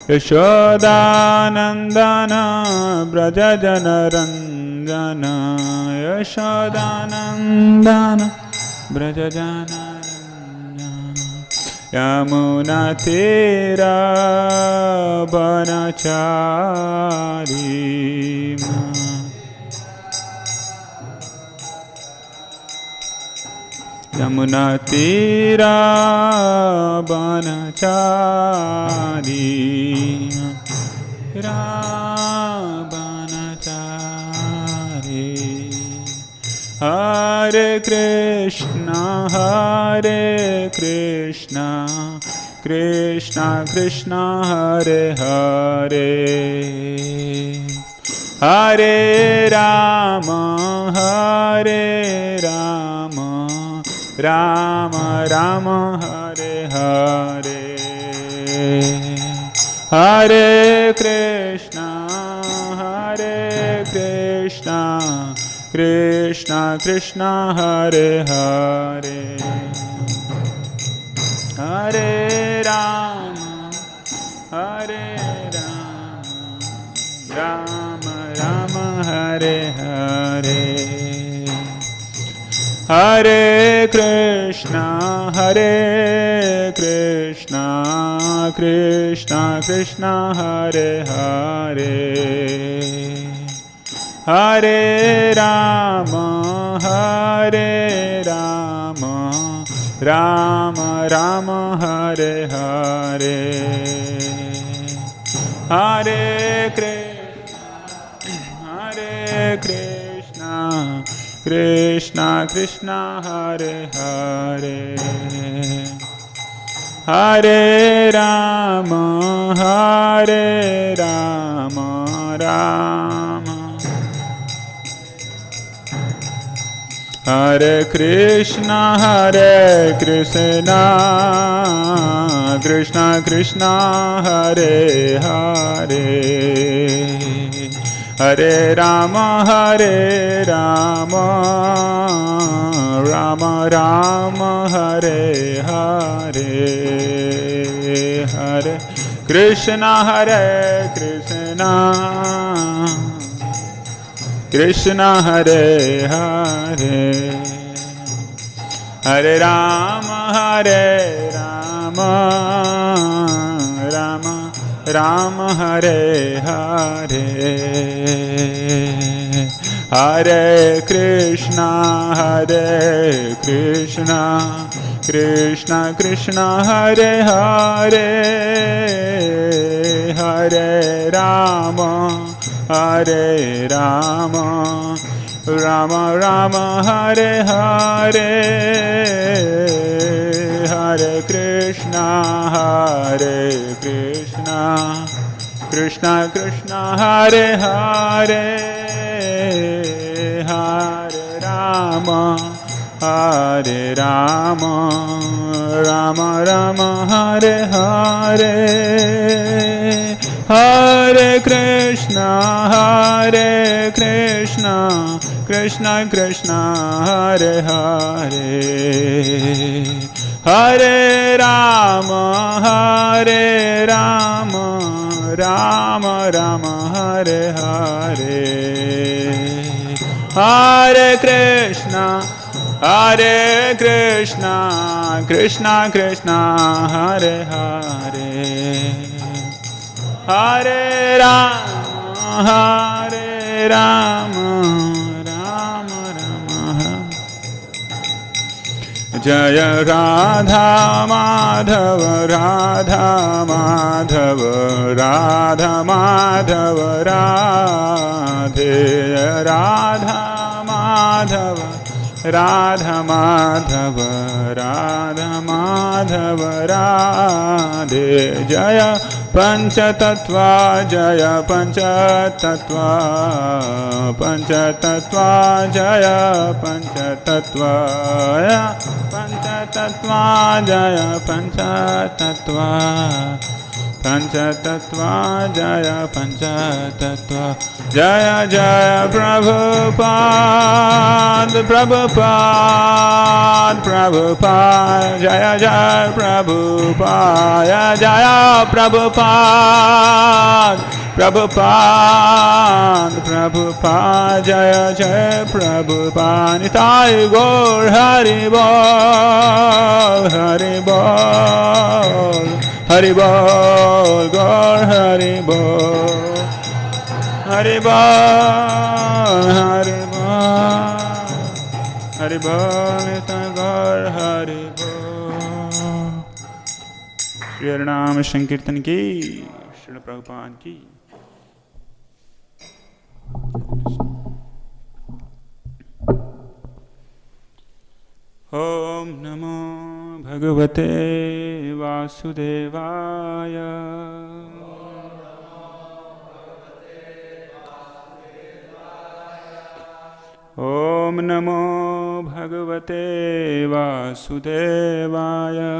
यशोदानन्दन व्रजजनरञ्जन यशोदानन्दन व्रजजनरञ्जन यमुनातीरावनचारी यमुनातीरावनचारी रावनचारी हरे कृष्णा कृष्णा कृष्णा हरे हरे हरे राम राम राम हरे हरे हरे कृष्णा कृष्णा कृष्णा हरे हरे हरे राम राम राम हरे हरे हरे कृष्णा कृष्णा कृष्णा हरे हरे हरे राम राम राम हरे हरे हरे कृष्णा कृष्णा कृष्णा हरे हरे हरे राम राम हरे कृष्णा कृष्णा कृष्णा हरे हरे हरे राम राम राम हरे हरे हरे कृष्णा कृष्णा हरे हरे हरे राम राम हरे हरे हरे कृष्णा कृष्णा कृष्णा हरे हरे हरे राम राम राम हरे हरे हरे कृष्णा कृष्णा कृष्णा हरे हरे हरे राम राम राम हरे हरे हरे कृष्णा कृष्णा कृष्णा हरे हरे हरे राम राम राम हरे हरे हरे कृष्णा कृष्णा कृष्णा हरे हरे हरे राम राम राम जय राधा माधव राधा माधव राधा माधव राधे राधा माधव राधा माधव राधा माधव राधे जय पंचतत्वा जय पंचतत्वा पंचतत्वा जय पंचतत्वा पंचतत्वा जय पंचतत्वा Panchatattva Jaya Panchatattva Jaya Jaya Prabhupada Prabhupada Prabhupada Jaya Jaya Prabhupada Jaya Prabhupada Prabhupada Prabhupada Jaya Jaya Prabhupada Nitai Gaur Hari Bol Hari Bol Hari Bol Gaur Hari Bol Hari Bol Hari Bol Hari Bol Nitai Gaur Hari Bol Shri Harinam Sankirtan ki Shri Prabhupada ki Om Namo Bhagavate Vasudevaya Om Namo Bhagavate Vasudevaya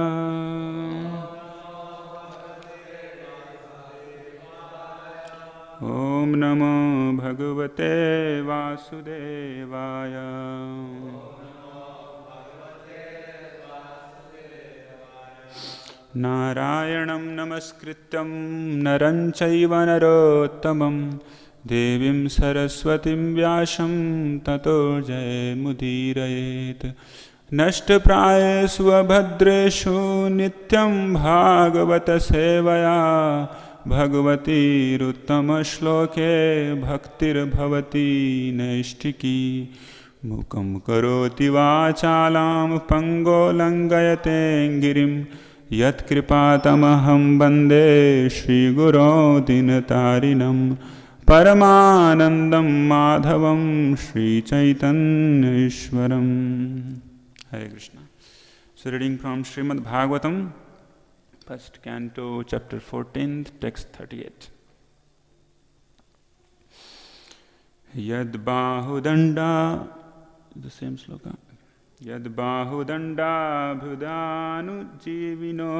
Om Namo Bhagavate Vasudevaya Narayanam Namaskrityam Naram Chaiva Narottamam Devim Saraswatim Vyasam Tato Jayamudhirayet Nashtaprayesu Abhadreshu Nityam Bhagavata Sevaya Bhagavati Ruttama Shloke Bhaktir Bhavati Naishtiki Mukam Karoti Vachalam Pango Langayate Girim Yat Kripatamaham Bande Shri Guru Dinatarinam Paramanandam Madhavam Shri Chaitanya Ishwaram Hare Krishna. So reading from Srimad Bhagavatam, first canto, chapter 14, text 38. Yad bāhu-daṇḍa, the same sloka. Yad bāhu-daṇḍābhyudayānujīvino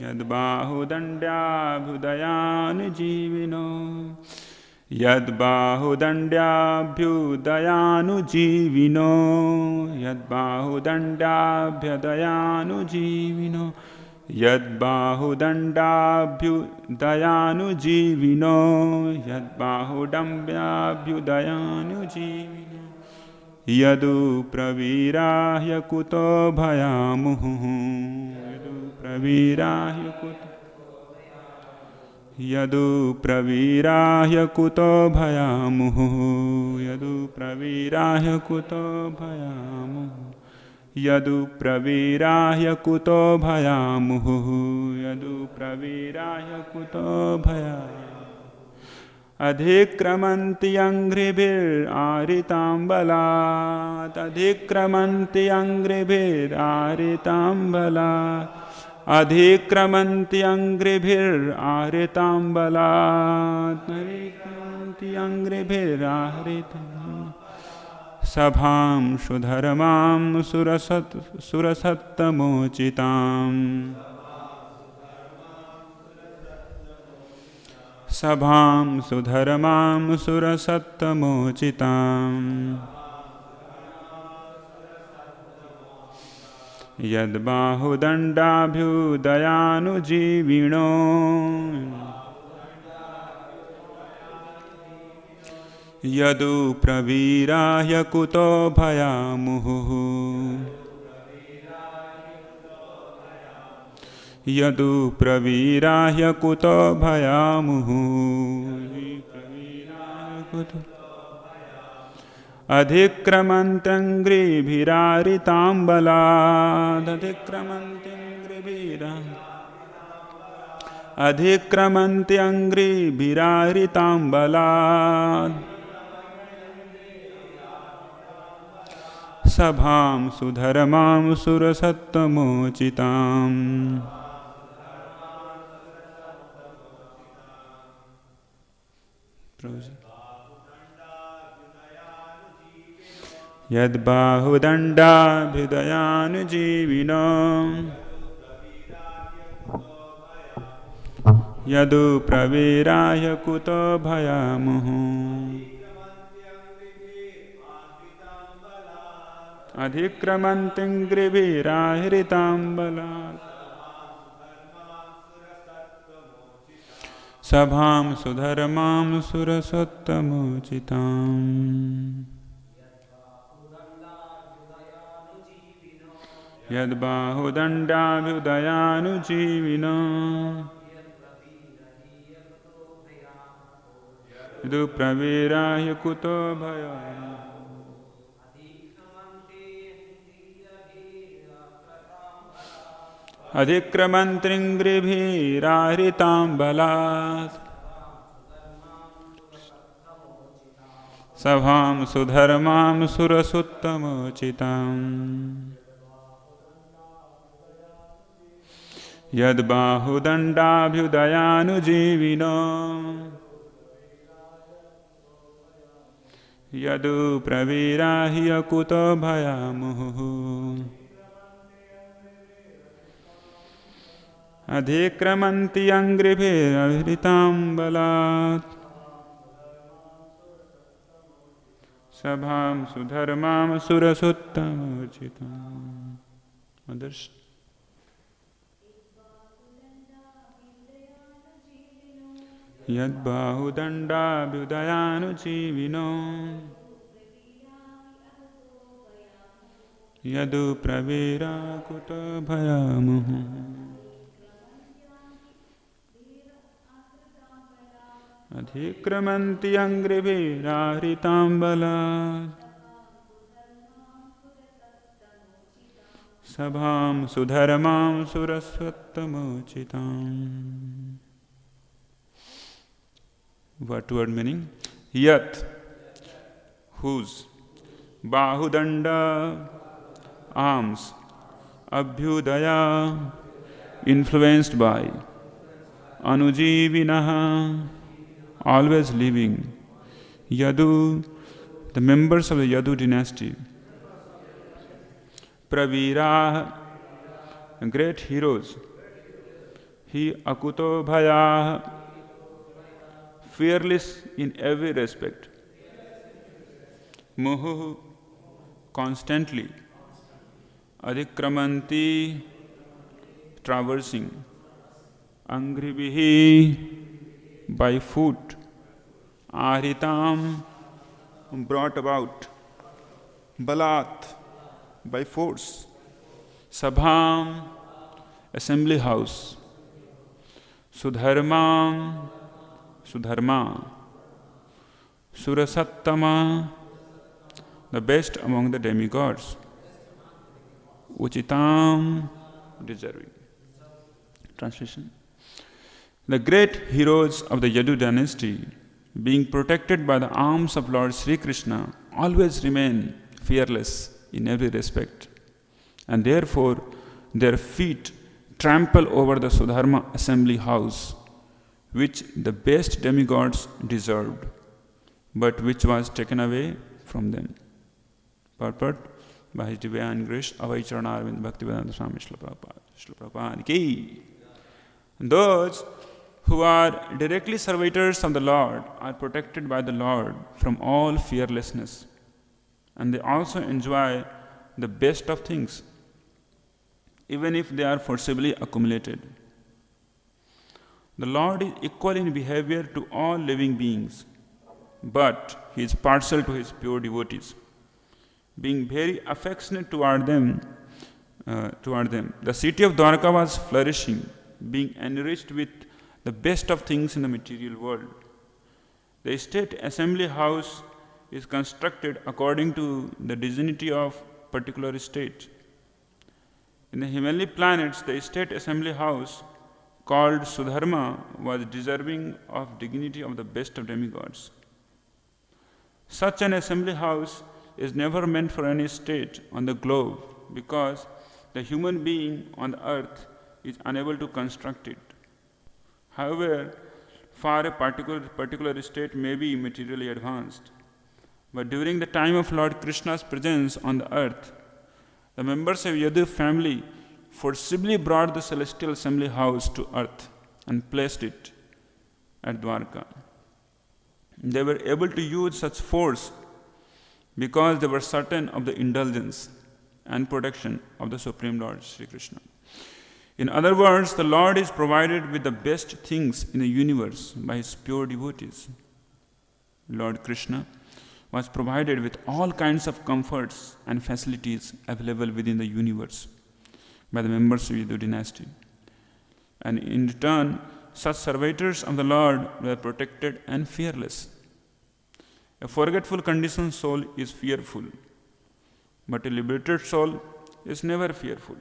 Yad bāhu-daṇḍābhyudayānujīvino Yad bāhu-daṇḍābhyudayānujīvino Yad bāhu-daṇḍābhyudayānujīvino Yad bāhu-daṇḍābhyudayānujīvino Yad bāhu-daṇḍābhyudayānujīvino yadu-pravīrāḥ akutobhayā muhuḥ yadu-pravīrāḥ akutobhayā muhuḥ yadu-pravīrāḥ akutobhayā muhuḥ yadu-pravīrāḥ akutobhayā muhuḥ yadu-pravīrāḥ akutobhayā adhikramanti aṅghribhir āhṛtāṁ balāt adhikramanti aṅghribhir āhṛtāṁ balāt adhikramanti aṅghribhir āhṛtāṁ balāt adhikramanti aṅghribhir āhṛtāṁ sabhām sudharmāṁ sura-sattamocitām sabhām sudharmāṁ sura-sattamocitām yad bāhu-daṇḍābhyudayānujīvino yadu-pravīrāḥ akutobhayā muhuḥ yadu-pravīrāḥ akutobhayā muhuḥ adhikramanty aṅghribhir āhṛtāṁ balāt adhikramanty aṅghribhir āhṛtāṁ balāt sabhām sudharmāṁ sura-sattamocitām yad bāhu-daṇḍābhyudayānujīvino yadu-pravīrā akutobhayā muhuḥ adhikramanti aṅghribhir āhṛtāṁ balāt sabhām sudharmām sura-sattamocitām yadu-pravīrāḥ yadu-pravīrāḥ akutobhayā adhikramanti aṅghribhir āhṛtāṁ balāt sabhām sudharmām sura-sattamocitām bāhu-daṇḍābhyudayānujīvino yadu-pravīrā akutobhayā muhuḥ adhikramanti aṅghribhir āhṛtāṁ balāt sabhām sudharmām sura-sattamocitām. Others. Bāhu-daṇḍābhyudayānujīvino yadu-pravīrā akutobhayā muhuḥ adhikramanti aṅghribhir āhṛtāṁ balāt sabhām sudharmām sura-sattamocitām. Word meaning: yat, whose, bāhu-daṇḍa, arms, abhyudaya, influenced by, anujīvinaḥ, always living, yadu, the members of the Yadu dynasty, pravīrāḥ, great heroes, he akutobhayāḥ, fearless in every respect, muhuḥ, constantly, adhikramanti, traversing, aṅghribhir, by foot, āhṛtāṁ, brought about, balāt, by force, sabhām, assembly house, sudharmām, sudharmā, sura-sat-tama, the best among the demigods, ucitām, deserving. Translation: the great heroes of the Yadu dynasty, being protected by the arms of Lord Śrī Kṛṣṇa, always remain fearless in every respect, and therefore their feet trample over the Sudharmā assembly house, which the best demigods deserved, but which was taken away from them. Purport by His Divine Grace, Avaicharanarvind Bhaktivedanta Swami Srila Prabhupada ki. Those who are directly servitors of the Lord are protected by the Lord from all fearlessness, and they also enjoy the best of things, even if they are forcibly accumulated. The Lord is equal in behavior to all living beings, but He is partial to His pure devotees, being very affectionate toward them. The city of Dwarka was flourishing, being enriched with the best of things in the material world. The state assembly house is constructed according to the dignity of particular state. In the heavenly planets, the state assembly house called Sudharmā was deserving of dignity of the best of demigods. Such an assembly house is never meant for any state on the globe, because the human being on the earth is unable to construct it. However, for a particular state may be materially advanced. But during the time of Lord Krishna's presence on the earth, the members of Yadu family forcibly brought the celestial assembly house to earth and placed it at Dwarka. They were able to use such force because they were certain of the indulgence and protection of the Supreme Lord Śrī Kṛṣṇa. In other words, the Lord is provided with the best things in the universe by His pure devotees. Lord Krishna was provided with all kinds of comforts and facilities available within the universe by the members of Yadu dynasty. And in return, such servitors of the Lord were protected and fearless. A forgetful conditioned soul is fearful, but a liberated soul is never fearful.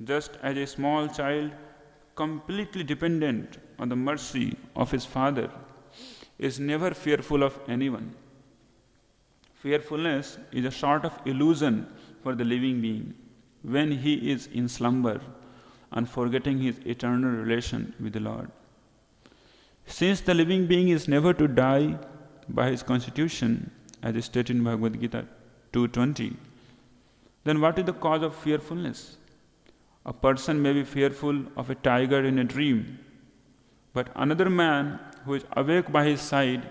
Just as a small child, completely dependent on the mercy of his father, is never fearful of anyone. Fearfulness is a sort of illusion for the living being when he is in slumber and forgetting his eternal relation with the Lord. Since the living being is never to die by his constitution, as is stated in Bhagavad Gita 2.20, then what is the cause of fearfulness? A person may be fearful of a tiger in a dream, but another man who is awake by his side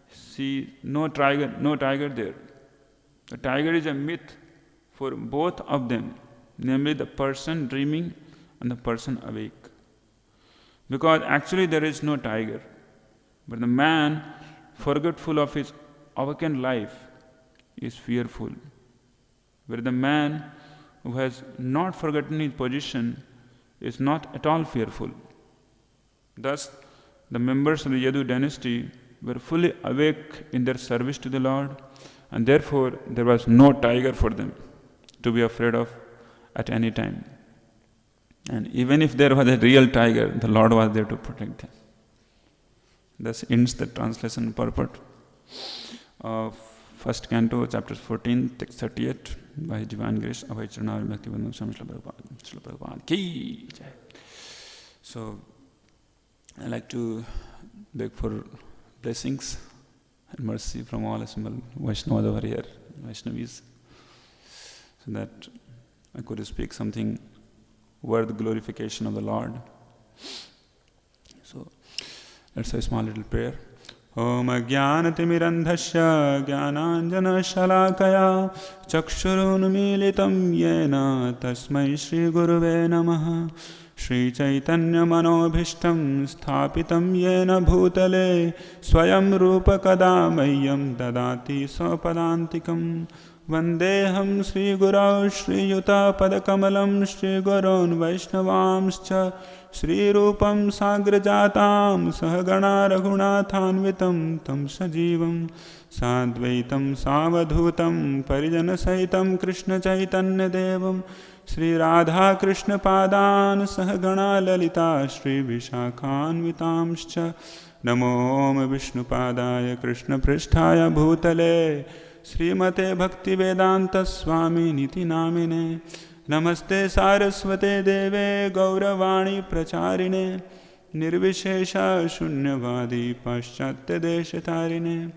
sees no tiger there. The tiger is a myth for both of them, namely the person dreaming and the person awake. Because actually there is no tiger, but the man forgetful of his awakened life is fearful, where the man who has not forgotten his position is not at all fearful. Thus, the members of the Yadu dynasty were fully awake in their service to the Lord, and therefore there was no tiger for them to be afraid of at any time. And even if there was a real tiger, the Lord was there to protect them. Thus ends the translation purport of first canto, chapters 14, text 38, by His Divine Grace, Abhay Charnar Bhaktivinoda Swami Srila Prabhupada Ki Jai. So, I like to beg for blessings and mercy from all assembled Vaishnavas over here, Vaishnavis, so that I could speak something worth glorification of the Lord. So, let's say a small little prayer. Om Ajnanatimirandhasya Jnananjana Shalakaya Chakshurunmilitam Yena Tasmai Shri Guruve Namaha Shri Chaitanya Manobhishtam Sthapitam Yena Bhutale Swayam Rupa Kadamayyam Dadati Swapadantikam Vandeham Shri Gurau Shri Yuta Padakamalam Shri Gurun Vaishnavamscha Shri Rupam Sagrajatam Sahagana Raghunathanvitam Tam Sajivam Sadvaitam Savadhutam Parijana Saitam Krishna Chaitanya Devam Shri Radha Krishna Padan Sahagana Lalita Shri Vishakhanvitamscha Namo Om Vishnu Padaya Krishna Pristhaya Bhutale Srimate Bhakti Vedanta Swami Niti Namine Namaste Saraswate Deve Gauravani Pracharine Nirvishesha Shunyavadi Paschatya Deshatarine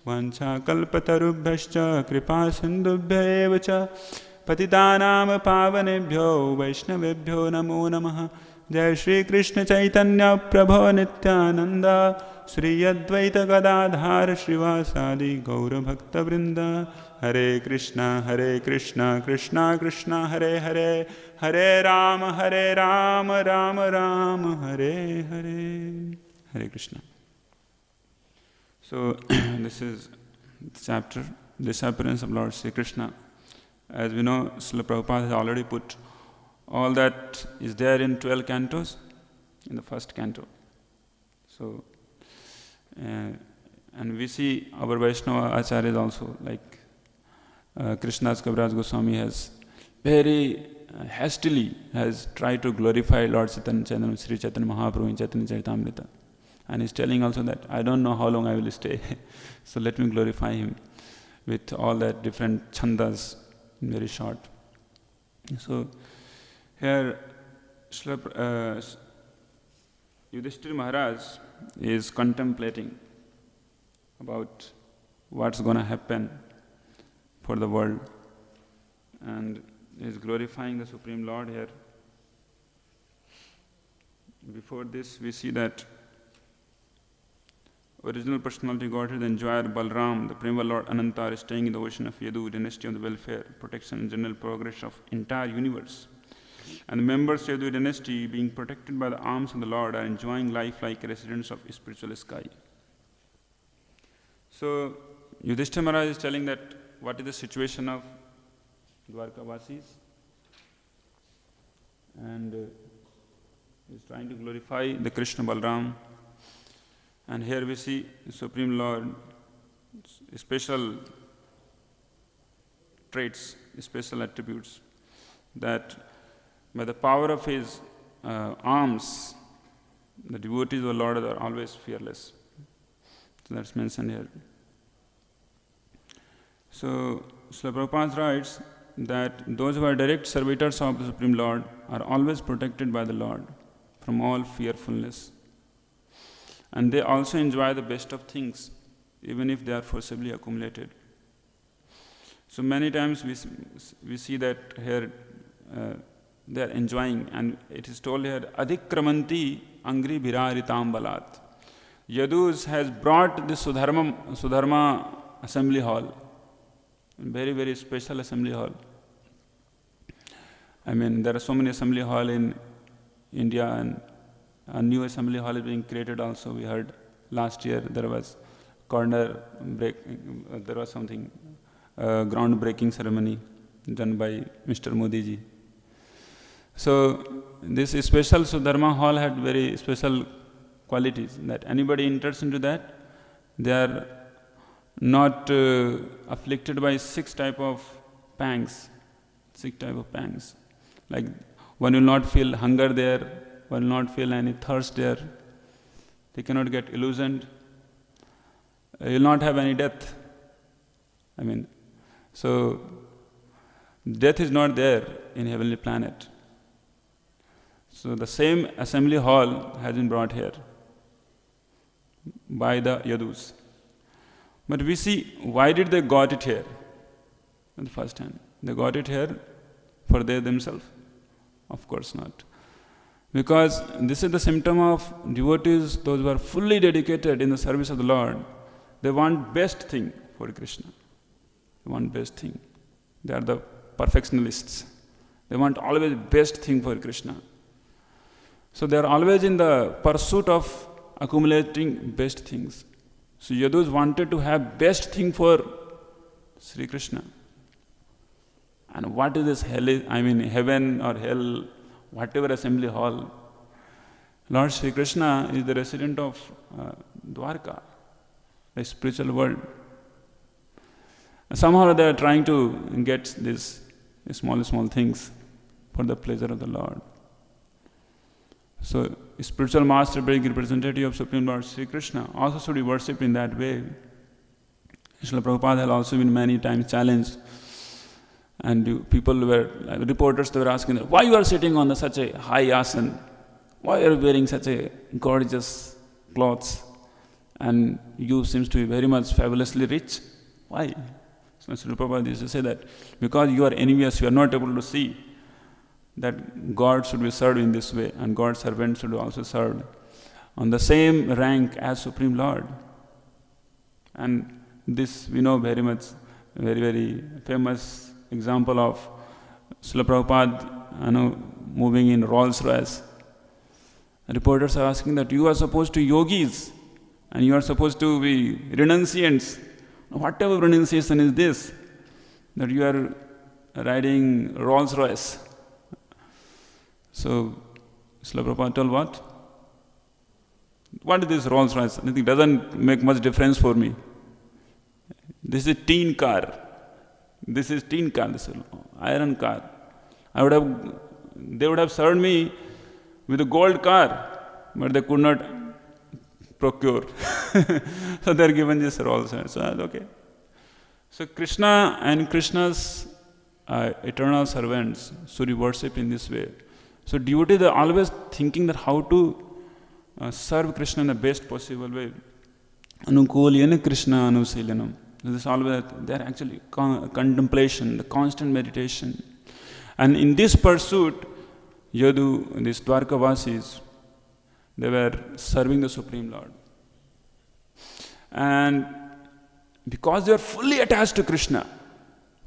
Vancha Kalpatarubhyascha Kripa Sindubhya Evacha Patitanam Pavanebhyo Vaishnavebhyo Namo Namaha Jai Shri Krishna Chaitanya Prabho Nityananda Shri Advaita Gadadhar Shrivasadi Gaura Bhakta Vrinda Hare Krishna Krishna Krishna Hare Hare Hare Rama Rama Rama Hare Hare Hare Krishna. So this is the chapter, Disappearance of Lord Śrī Kṛṣṇa. As we know, Srila Prabhupada has already put all that is there in 12 cantos in the first canto. So, and we see our Vaishnava Acharyas also, like Krishnadas Kaviraj Goswami has very hastily has tried to glorify Lord Chaitanya, Sri Chaitanya Mahaprabhu in Chaitanya Charitamrita. And he's telling also that I don't know how long I will stay, so let me glorify him with all that different chandas, very short. So here Yudhishthira Maharaj is contemplating about what's going to happen for the world, and is glorifying the Supreme Lord here. Before this, we see that original personality Godhead, the enjoyer Balram, the primal Lord Ananta are staying in the ocean of Yadu, dynasty of the welfare, protection and general progress of entire universe. And the members of Yadu dynasty, being protected by the arms of the Lord, are enjoying life like residents of spiritual sky. So Yudhishthira Maharaj is telling that what is the situation of Dwarkavasis, and he is trying to glorify the Krishna Balram. And here we see the Supreme Lord special traits, special attributes, that by the power of his arms, the devotees of the Lord are always fearless. So that's mentioned here. So Srila Prabhupada writes that those who are direct servitors of the Supreme Lord are always protected by the Lord from all fearfulness. And they also enjoy the best of things, even if they are forcibly accumulated. So many times we see that here they are enjoying, and it is told here, adhikramanty aṅghribhir āhṛtāṁ balāt. Yadus has brought the Sudharmā assembly hall, very, very special assembly hall. I mean, there are so many assembly hall in India, and a new assembly hall is being created also. We heard last year there was something, groundbreaking ceremony done by Mr. Modi ji. So this special Sudharmā hall had very special qualities, that anybody enters into that, they are not afflicted by 6 types of pangs. 6 types of pangs. Like one will not feel hunger there, one will not feel any thirst there, they cannot get illusioned, you will not have any death. I mean, so death is not there in heavenly planet. So the same assembly hall has been brought here by the Yadus. But we see, why did they got it here at the first hand? They got it here for they themselves? Of course not. Because this is the symptom of devotees, those who are fully dedicated in the service of the Lord. They want best thing for Krishna. They want best thing. They are the perfectionists. They want always best thing for Krishna. So they are always in the pursuit of accumulating best things. So Yadus wanted to have best thing for Sri Krishna. And what is this hell? Heaven or hell, whatever assembly hall. Lord Śrī Kṛṣṇa is the resident of Dwarka, the spiritual world. And somehow they are trying to get these small things for the pleasure of the Lord. So, spiritual master, being representative of Supreme Lord Śrī Kṛṣṇa, also should be worshipped in that way. Srila Prabhupada has also been many times challenged. And reporters, they were asking, why you are sitting on such a high asana? Why are you wearing such a gorgeous clothes? And you seems to be very much fabulously rich. Why? So Srila Prabhupada used to say that, because you are envious, you are not able to see that God should be served in this way, and God's servant should be also served on the same rank as Supreme Lord. And this we know very much, very, very famous example of Srila Prabhupada moving in Rolls Royce. Reporters are asking that you are supposed to be yogis and you are supposed to be renunciants. Whatever renunciation is this, that you are riding Rolls Royce? So Srila Prabhupada told what? What is this Rolls Royce? It doesn't make much difference for me. This is a tin car. This is tin car, this is iron car. They would have served me with a gold car, but they could not procure. So they are given this Rolls Royce. So okay. So Krishna and Krishna's eternal servants should be worshipped in this way. So devotees are always thinking that how to serve Krishna in the best possible way. Anukulyana Krishna anusilanam. This is always, they are actually contemplation, the constant meditation. And in this pursuit, Yadu, these Dwarkavasis, they were serving the Supreme Lord. And because they were fully attached to Krishna,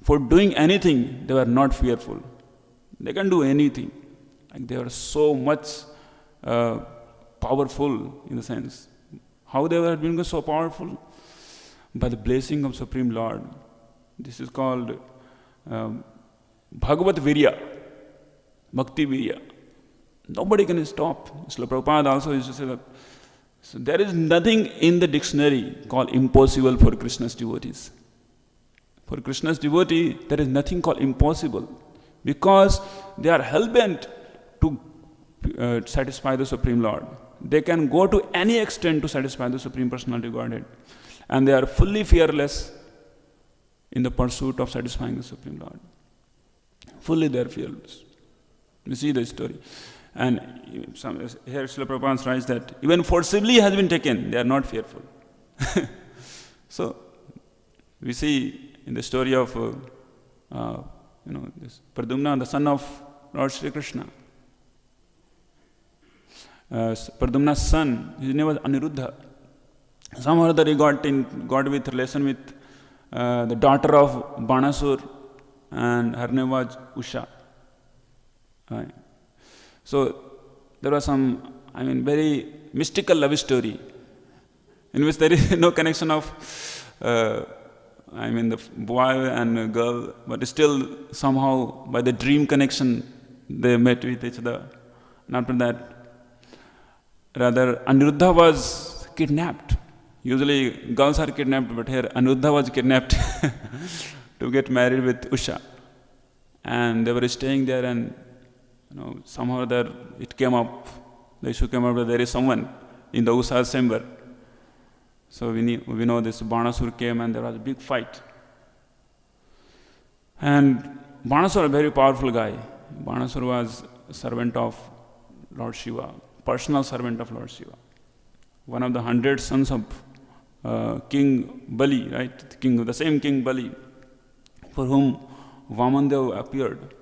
for doing anything, they were not fearful. They can do anything. Like they were so much powerful in the sense. How they were being so powerful? By the blessing of Supreme Lord. This is called Bhagavad-virya, Bhakti-virya. Nobody can stop. Srila Prabhupada also used to say that. So there is nothing in the dictionary called impossible for Krishna's devotees. For Krishna's devotee, there is nothing called impossible, because they are hell-bent to satisfy the Supreme Lord. They can go to any extent to satisfy the Supreme Personality of Godhead. And they are fully fearless in the pursuit of satisfying the Supreme Lord. Fully they are fearless. We see the story. And here Srila Prabhupada writes that even forcibly has been taken, they are not fearful. So, we see in the story of this Pradyumna, the son of Lord Śrī Kṛṣṇa. Pradyumna's son, his name was Aniruddha. Somehow or other he got with relation with the daughter of Banasur, and her name was Usha. Right. So there was some, very mystical love story in which there is no connection of, the boy and girl, but still somehow by the dream connection they met with each other. And after that, rather Aniruddha was kidnapped. Usually girls are kidnapped, but here Aniruddha was kidnapped to get married with Usha. And they were staying there, and somehow there it came up, the issue came up that there is someone in the Usha's chamber. So we know this Banasur came and there was a big fight. And Banasur, a very powerful guy. Banasur was a servant of Lord Shiva, personal servant of Lord Shiva. One of the 100 sons of King Bali, right? The same King Bali, for whom Vamandev appeared.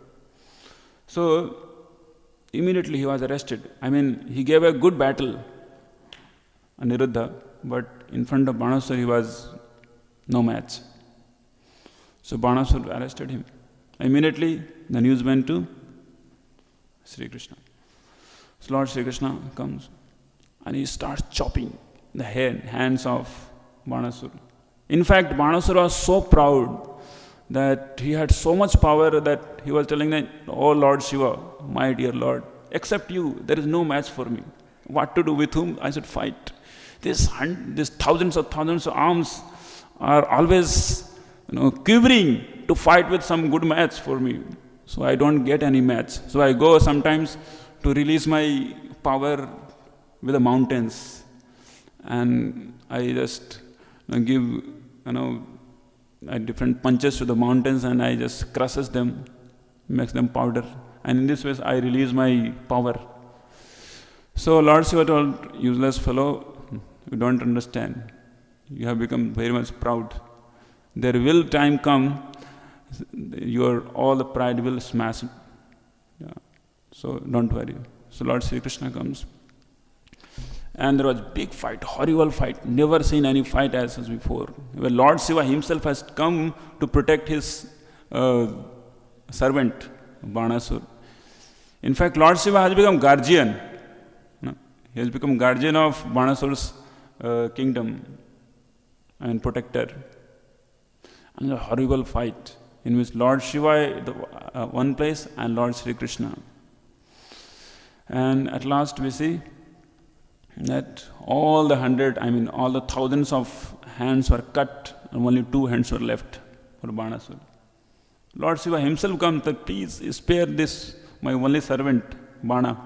So immediately he was arrested. He gave a good battle, Aniruddha, but in front of Banasur he was no match. So Banasur arrested him. Immediately the news went to Sri Krishna. So Lord Śrī Kṛṣṇa comes and he starts chopping the hands of Banasur. In fact, Banasur was so proud that he had so much power that he was telling them, "Oh Lord Shiva, my dear Lord, except you, there is no match for me. What to do, with whom I should fight? These thousands of arms are always quivering to fight with some good match for me. So I don't get any match. So I go sometimes to release my power with the mountains. And I just give different punches to the mountains, and I just crushes them, makes them powder. And in this way I release my power." So Lord Shiva told, "Useless fellow, you don't understand. You have become very much proud. There will time come, all the pride will smash. Yeah. So don't worry." So Lord Śrī Kṛṣṇa comes. And there was big fight, horrible fight, never seen any fight as before. Where Lord Shiva himself has come to protect his servant, Banasur. In fact, Lord Shiva has become guardian. He has become guardian of Banasur's kingdom and protector. And a horrible fight in which Lord Shiva one place and Lord Śrī Kṛṣṇa. And at last we see that all the thousands of hands were cut and only 2 hands were left for Banasur. Lord Shiva himself comes that, "Please spare this, my only servant, Bana."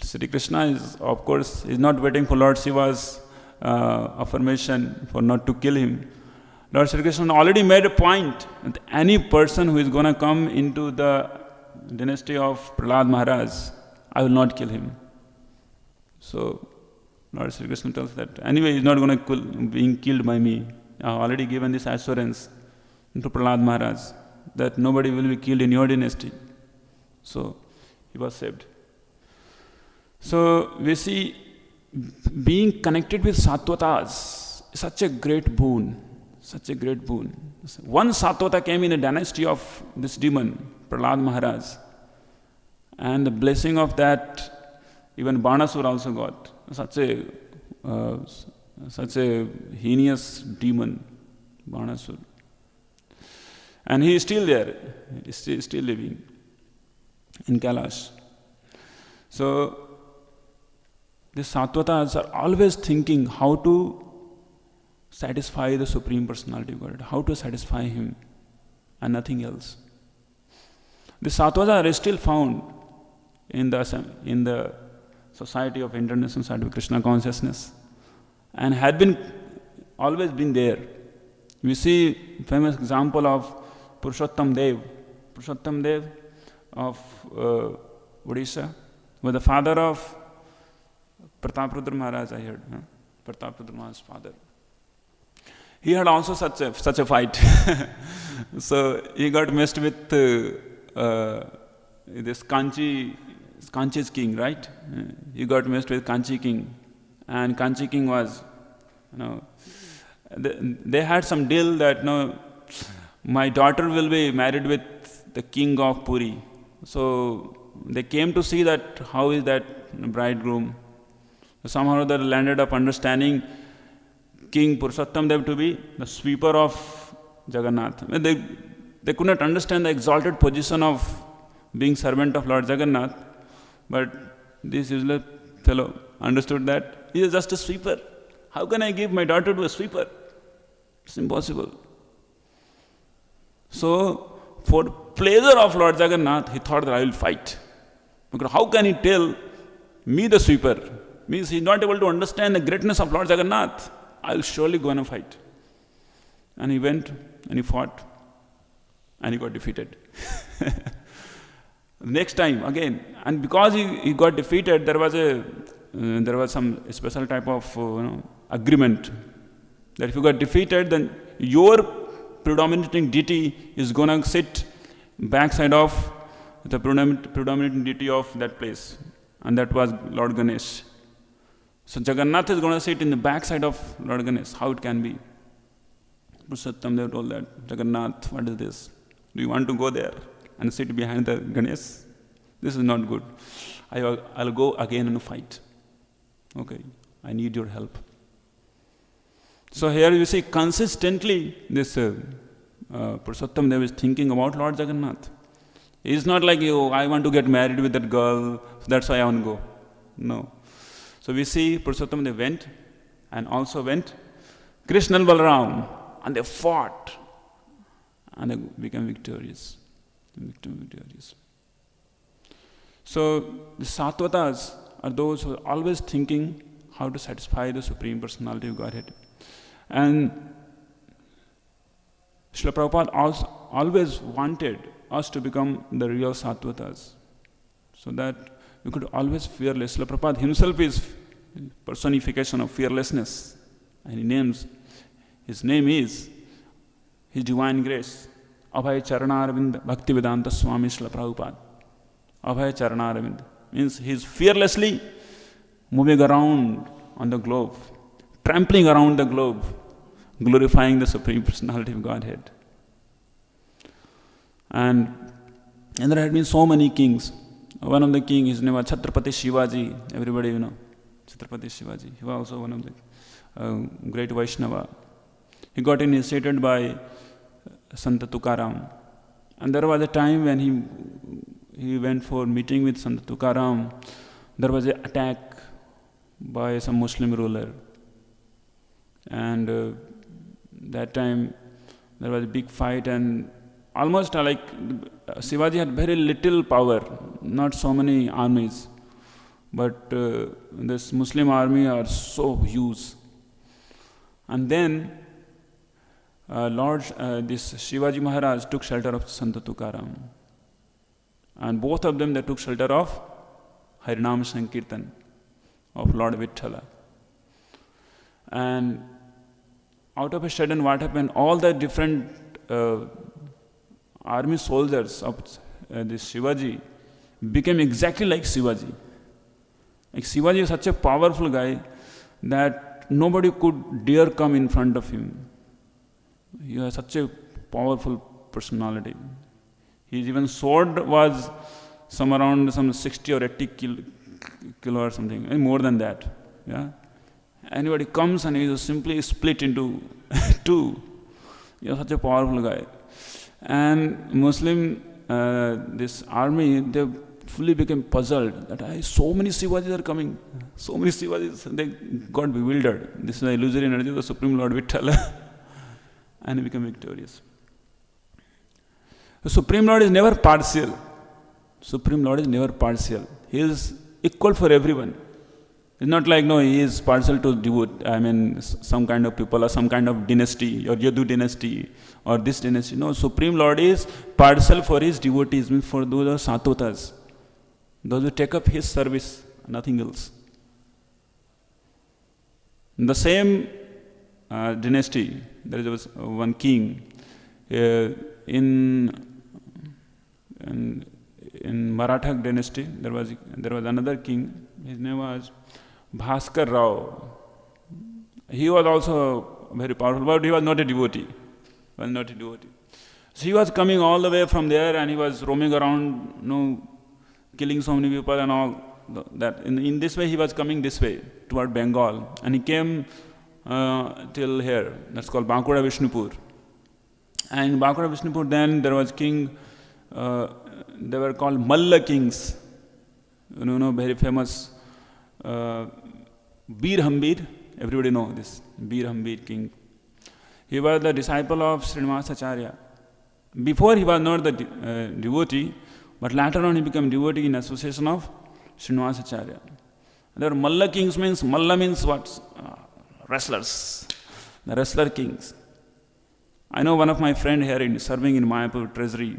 Sri Krishna is not waiting for Lord Shiva's affirmation for not to kill him. Lord Śrī Kṛṣṇa already made a point that any person who is going to come into the dynasty of Prahlad Maharaj, I will not kill him. So Lord Śrī Kṛṣṇa tells that anyway he is not going to being killed by me. I have already given this assurance to Prahlad Maharaj that nobody will be killed in your dynasty. So he was saved. So we see being connected with Sattvatas is such a great boon. Such a great boon. One Sattvata came in a dynasty of this demon, Prahlad Maharaj. And the blessing of that, even Banasur also got. Such a heinous demon, Banasur. And he is still there. He is still living in Kailash. So, the Sattvatas are always thinking how to satisfy the Supreme Personality of Godhead, how to satisfy Him and nothing else. The Sattvatas are still found in the Society of International Society of Krishna Consciousness and had always been there. We see famous example of Purushottam Dev. Purushottam Dev of Odisha was the father of Prataprudra Maharaj, I heard. Prataprudra Maharaj's father. He had also such a fight. So he got messed with this Kanchi's king, right? He got messed with Kanchi king. And Kanchi king was, they had some deal that, my daughter will be married with the king of Puri. So they came to see that how is that bridegroom. Somehow they landed up understanding King Purushottam Dev to be the sweeper of Jagannath. They could not understand the exalted position of being servant of Lord Jagannath, but this useless fellow understood that he is just a sweeper. How can I give my daughter to a sweeper? It's impossible. So, for pleasure of Lord Jagannath, he thought that I will fight. Because how can he tell me the sweeper? Means he is not able to understand the greatness of Lord Jagannath. I will surely go and fight. And he went and he fought and he got defeated. Next time again, and because he got defeated, there was some special type of agreement that if you got defeated, then your predominating deity is going to sit backside of the predominating deity of that place, and that was Lord Ganesh. So Jagannath is going to sit in the backside of Lord Ganesh. How it can be? Purushottam Dev told that, Jagannath, what is this? Do you want to go there and sit behind the Ganesh? This is not good. I'll go again and fight. Okay, I need your help. So here you see consistently this Purushottam Dev is thinking about Lord Jagannath. It's not like, I want to get married with that girl, so that's why I want to go. No. So we see Purushottam Dev went and also went Krishna and Balaram, and they fought and they became victorious. So the Sattvatas are those who are always thinking how to satisfy the Supreme Personality of Godhead. And Srila Prabhupada always wanted us to become the real Sattvatas, so that we could always fearless. Srila Prabhupada himself is personification of fearlessness, and his name is His Divine Grace, Abhay Charanaravind Bhakti Vedanta Swami Srila Prabhupada. Abhay Charanaravind means he is fearlessly moving around on the globe, trampling around the globe, glorifying the Supreme Personality of Godhead. And there had been so many kings. One of the kings, his name was Chhatrapati Shivaji. Everybody Chhatrapati Shivaji. He was also one of the great Vaishnava. He got initiated by Sant Tukaram. And there was a time when he went for meeting with Sant Tukaram. There was an attack by some Muslim ruler. And that time there was a big fight, and almost like Shivaji had very little power, not so many armies. But this Muslim army are so huge. And then this Shivaji Maharaj took shelter of Sant Tukaram. And both of them, they took shelter of Harinam Sankirtan of Lord Vithala. And out of a sudden, what happened? All the different army soldiers of this Shivaji became exactly like Shivaji. Like Shivaji is such a powerful guy that nobody could dare come in front of him. He has such a powerful personality. His even sword was some around some 60 or 80 kilo or something, more than that. Yeah. Anybody comes and he is simply split into two. He is such a powerful guy. And Muslim, this army, they fully became puzzled that so many Shivajis are coming. So many Shivajis, they got bewildered. This is the illusory energy of the Supreme Lord Vithala. And he became victorious. The Supreme Lord is never partial. Supreme Lord is never partial. He is equal for everyone. It's not like, no, he is partial to some kind of people or some kind of dynasty or Yadu dynasty or this dynasty. No, Supreme Lord is partial for his devotees, means for those who are satotas, those who take up his service, nothing else. In the same dynasty, there was one king in Maratha dynasty. There was another king. His name was Bhaskar Rao. He was also very powerful, but he was not a devotee. So he was coming all the way from there, and he was roaming around, killing so many people and all that. In this way, he was coming this way toward Bengal, and he came till here. That's called Bankura Vishnupur. And in Bankura Vishnupur, then there was king. They were called Malla kings. Very famous. Bir-Hambir, everybody know this, Bir-Hambir king. He was the disciple of Srinivasacharya. Before he was not the devotee, but later on he became devotee in association of Srinivasacharya. There were Malla kings, Malla means what? Wrestlers, the wrestler kings. I know one of my friend here serving in Mayapur treasury.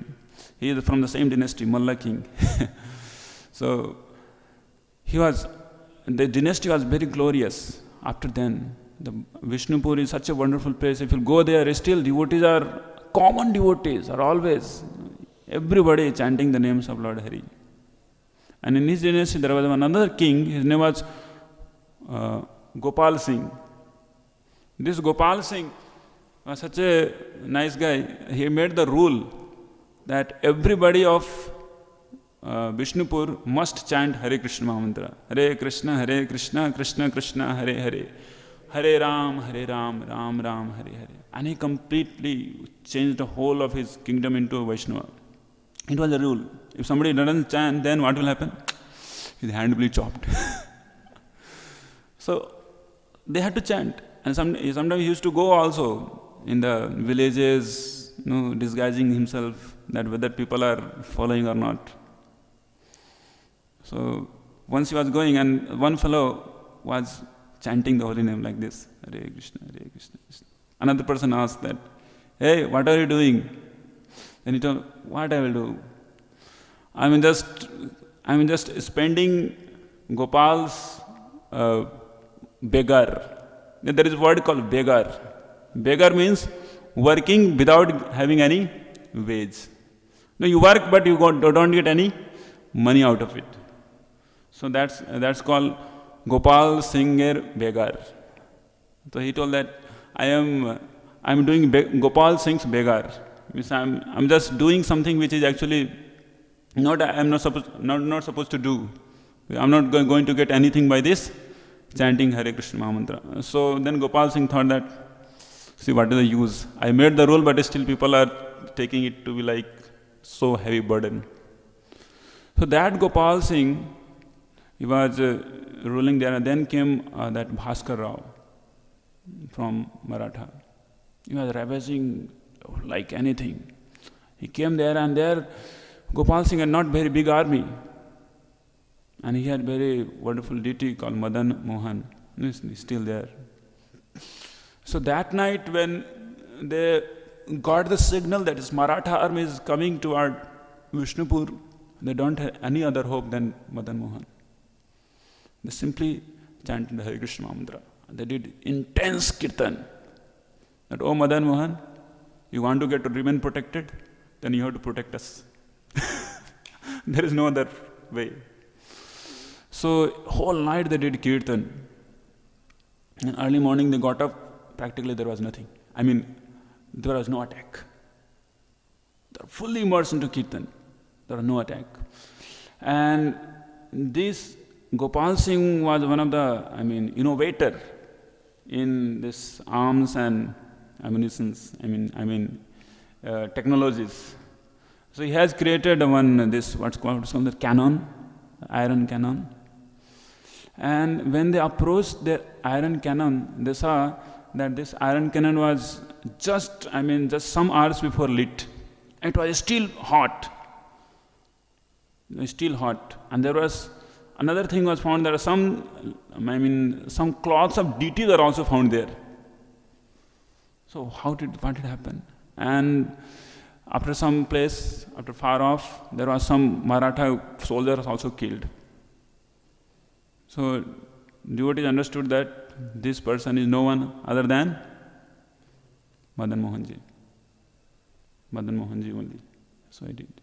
He is from the same dynasty, Malla king. So the dynasty was very glorious. After then, the Vishnupur is such a wonderful place. If you go there, still common devotees are always, everybody chanting the names of Lord Hari. And in his dynasty, there was another king. His name was Gopal Singh. This Gopal Singh was such a nice guy. He made the rule that everybody of Vishnupur must chant Hare Krishna mantra. Hare Krishna, Krishna Krishna, Hare Hare. Hare Ram, Ram Ram, Hare Hare. And he completely changed the whole of his kingdom into a Vaishnava. It was a rule. If somebody doesn't chant, then what will happen? His hand will be chopped. So they had to chant. And sometimes he used to go also in the villages, disguising himself, that whether people are following or not. So once he was going, and one fellow was chanting the holy name like this, Hare Krishna, Krishna. Another person asked that, hey, what are you doing? Then he told, what I will do? I'm just spending Gopal's beggar. There is a word called beggar. Beggar means working without having any wage. No, you work, but you don't get any money out of it. So that's called Gopal Singer Beggar. So he told that I'm doing Gopal Singh's beggar. Means I'm just doing something which is actually I'm not supposed to do. I'm not going to get anything by this chanting Hare Krishna Mahamantra. So then Gopal Singh thought that, see, what is the use? I made the rule, but still people are taking it to be like so heavy burden. So that Gopal Singh, he was ruling there, and then came that Bhaskar Rao from Maratha. He was ravaging like anything. He came there, and there Gopal Singh had not very big army. And he had very wonderful deity called Madan Mohan. He's still there. So that night when they got the signal that his Maratha army is coming toward Vishnupur, they don't have any other hope than Madan Mohan. They simply chanted the Hare Krishna mantra. They did intense kirtan. That, oh Madan Mohan, you want to remain protected? Then you have to protect us. There is no other way. So whole night they did kirtan. And early morning they got up, practically there was nothing. I mean, there was no attack. They were fully immersed into kirtan. There was no attack. And this Gopal Singh was one of the, innovator in this arms and ammunitions, technologies. So he has created what's called the cannon, iron cannon. And when they approached the iron cannon, they saw that this iron cannon was just some hours before lit. It was still hot. Still hot. And there was another thing was found. There are some cloths of deities are also found there. So what did happen? And after some place, after far off, there was some Maratha soldiers also killed. So devotees understood that this person is no one other than Madan Mohanji. Madan Mohanji only. So he did.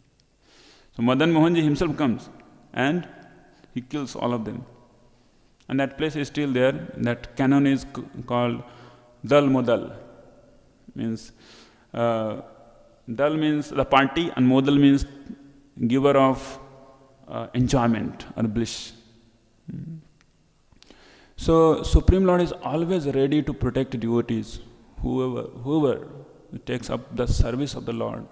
So Madan Mohanji himself comes and he kills all of them. And that place is still there. That cannon is called Dal Modal. Means Dal means the party and Modal means giver of enjoyment or bliss. So Supreme Lord is always ready to protect devotees, whoever takes up the service of the Lord,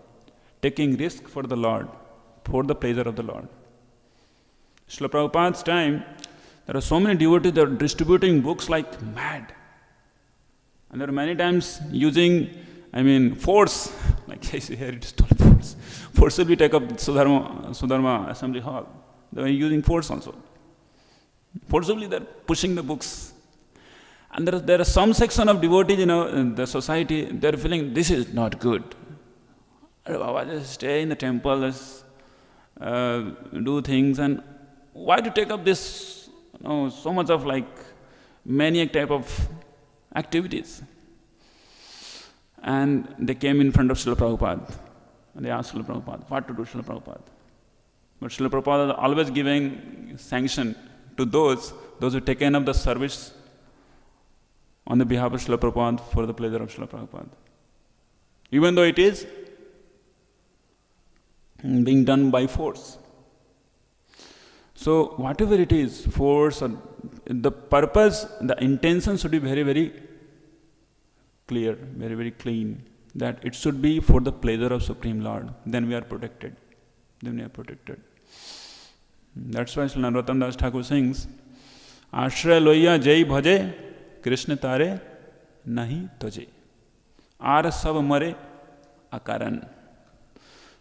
taking risk for the Lord, for the pleasure of the Lord. Srila Prabhupada's time, there are so many devotees that are distributing books like mad. And there are many times using, force, like I say here it is told force. Forcibly take up Sudharmā assembly hall. They are using force also. Forcibly they are pushing the books. And there are some section of devotees in the society, they are feeling this is not good. Baba, just stay in the temple, just do things, and why to take up this, so much of maniac type of activities? And they came in front of Srila Prabhupada and they asked Srila Prabhupada, what to do, Srila Prabhupada? But Srila Prabhupada is always giving sanction to those who taken up the service on the behalf of Srila Prabhupada for the pleasure of Srila Prabhupada. Even though it is being done by force. So whatever it is, force or the purpose, the intention should be very, very clear, very, very clean. That it should be for the pleasure of Supreme Lord. Then we are protected. That's why Srila Narottam Das Thakur sings, Ashray loya jai bhaje, Krishna tare nahi taje. Aar sab mare akaran.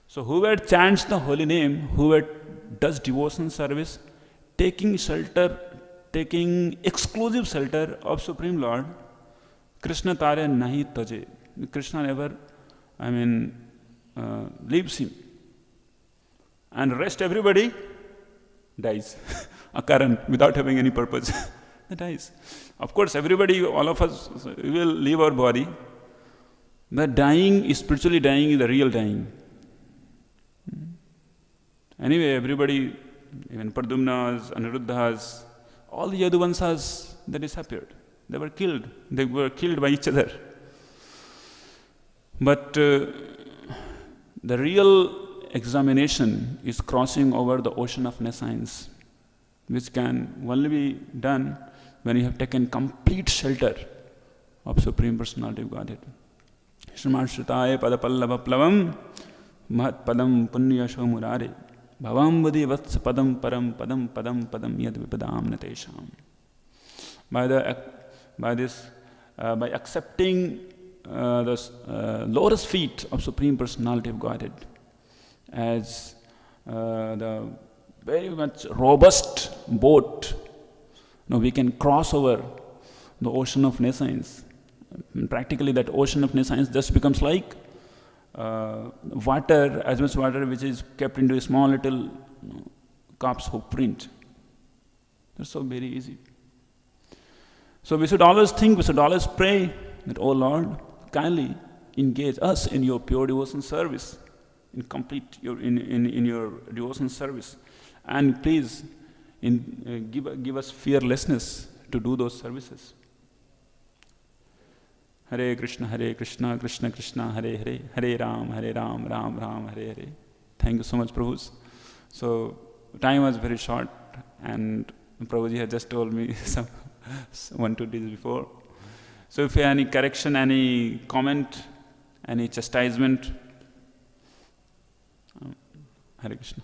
So whoever chants the holy name, whoever does devotion service, taking exclusive shelter of Supreme Lord, Krishna tare nahi taje. Krishna never, leaves him. And rest everybody dies. Akaran, without having any purpose. They dies. Of course, everybody, all of us, we will leave our body. But dying, spiritually dying, is the real dying. Anyway, everybody, even Pradumnas, Aniruddhas, all the Yaduvansas, they disappeared. They were killed. They were killed by each other. But the real examination is crossing over the ocean of nescience, which can only be done when you have taken complete shelter of Supreme Personality of Godhead. Srimad Shritaye Padapallava Plavam Mahat Padam Punyasho Murare Bhavam Vadi Vats Padam Param Padam Padam Padam Yad Vipadam Nitaichand. By accepting the lotus feet of Supreme Personality of Godhead as the very much robust boat, we can cross over the ocean of nescience. Practically that ocean of nescience just becomes like water, as much water which is kept into a small little calf's hoof print. That's so very easy. So we should always think, we should always pray that, oh Lord, kindly engage us in your pure devotion service, in complete in your devotion service, and please give us fearlessness to do those services. Hare Krishna, Krishna Krishna, Hare Hare, Hare Ram, Ram Ram, Hare Hare. Thank you so much, Prabhus. So, time was very short, and Prabhuji had just told me some 1-2 days before. So, if you have any correction, any comment, any chastisement, Hare Krishna.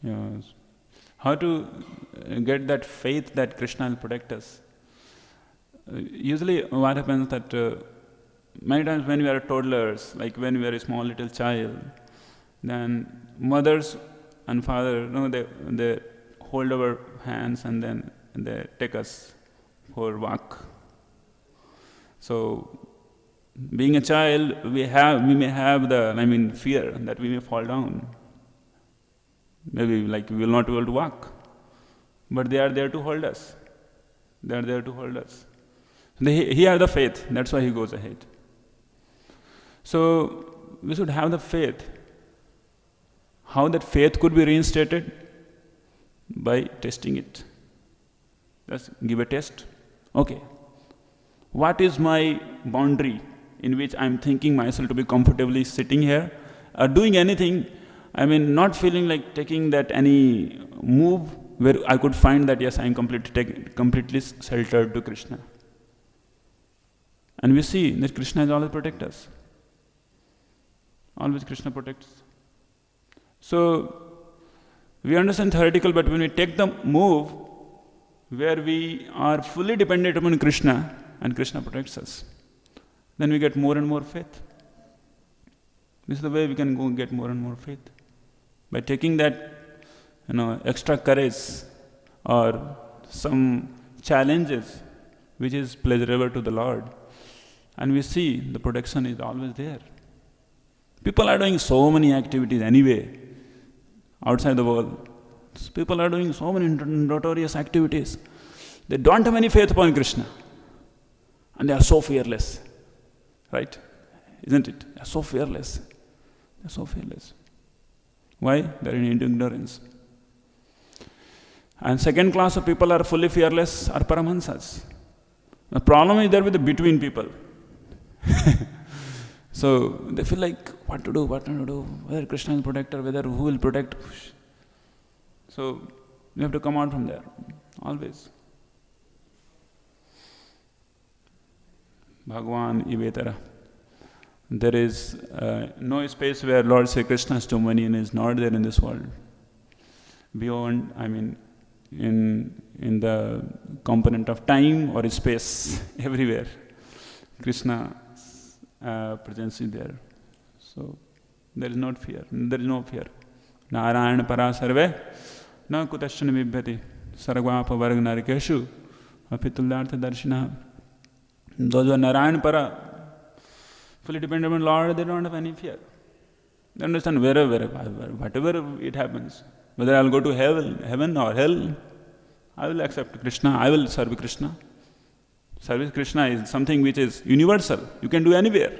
Yes. How to get that faith that Krishna will protect us? Usually what happens that many times when we are toddlers, like when we are a small little child, then mothers and father, they hold our hands and then they take us for walk. So, being a child, we may have the, fear that we may fall down. Maybe we will not be able to walk. But they are there to hold us. They are there to hold us. He has the faith, that's why he goes ahead. So, we should have the faith. How that faith could be reinstated? By testing it. Just give a test. Okay. What is my boundary in which I am thinking myself to be comfortably sitting here or doing anything? Not feeling like taking that any move where I could find that yes, I am completely sheltered to Krishna. And we see that Krishna is always protect us. Always Krishna protects. So, we understand theoretical, but when we take the move where we are fully dependent upon Krishna and Krishna protects us, then we get more and more faith. This is the way we can go and get more and more faith. By taking that, extra courage or some challenges which is pleasurable to the Lord, and we see the protection is always there. People are doing so many activities anyway, outside the world. People are doing so many notorious activities. They don't have any faith upon Krishna. And they are so fearless. Right? Isn't it? They are so fearless. They are so fearless. Why? They are in ignorance. And second class of people are fully fearless are Paramahansas. The problem is there with the between people. So they feel like what to do, whether Krishna will protect or whether who will protect. So we have to come out from there, always. Bhagavan Ivetara. There is no space where Lord Śrī Kṛṣṇa's dominion is not there in this world. Beyond, in the component of time or space, everywhere, Krishna's presence is there. So there is no fear. There is no fear. Narayana para sarve na kutashana vibhyati sarvapa varga narikeshu apitullartha darshina. Those who are Narayana para, fully dependent on Lord, they don't have any fear. They understand whatever it happens, whether I'll go to heaven or hell, I will accept Krishna, I will serve Krishna. Service Krishna is something which is universal. You can do anywhere,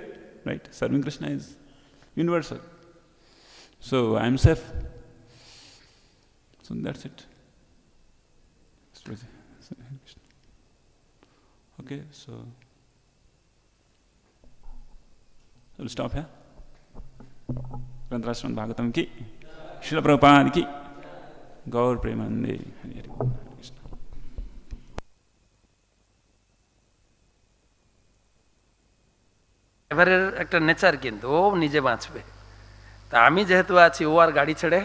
right? Serving Krishna is universal. So I am safe. So that's it. Okay, so we'll stop here. Srimad Bhagavatam ki, Srila Prabhupada ki, Gaur Premanande. এবারের একটা nature কিন্তু ও নিজে বাঁচবে তা আমি যেহেতু আছি ও আর গাড়ি ছেড়ে